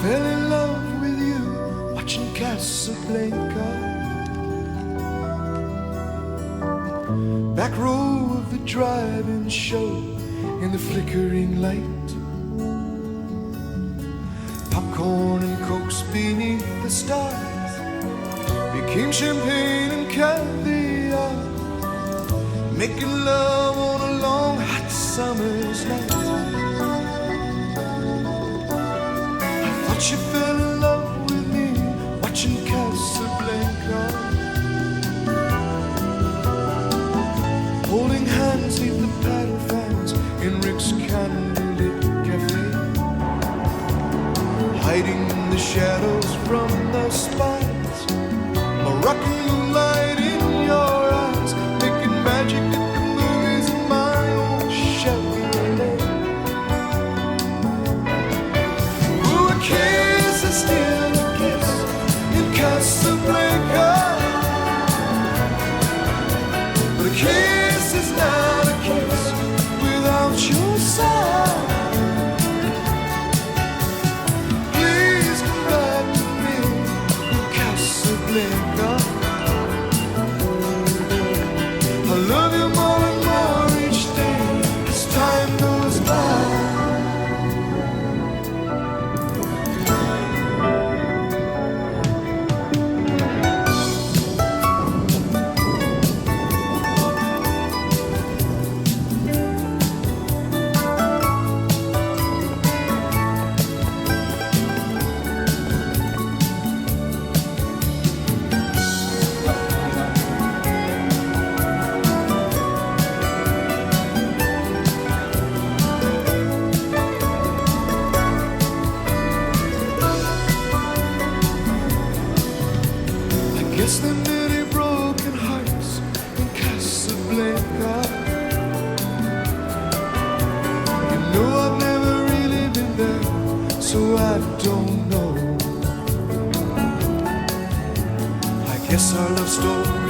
fell in love with you watching Casablanca. Back row of the drive-in show in the flickering light. Popcorn and cokes beneath the stars became champagne and caviar. Making love on a long hot summer's night. I thought you fell in love with me watching Casablanca. Holding hands neath the paddle fans in Rick's candlelit cafe. Hiding in the shadows from the spires. Moroccan moonlight in your eyes, making magic at the movies in my old Chevrolet. Ooh, a kiss is still a kiss in Casablanca, but a kiss is not a kiss without your side. Please come back to me in Casablanca. I love you more and more each day as time goes by. Guess there are many broken hearts in Casablanca. You know I've never really been there, so I don't know. I guess our love story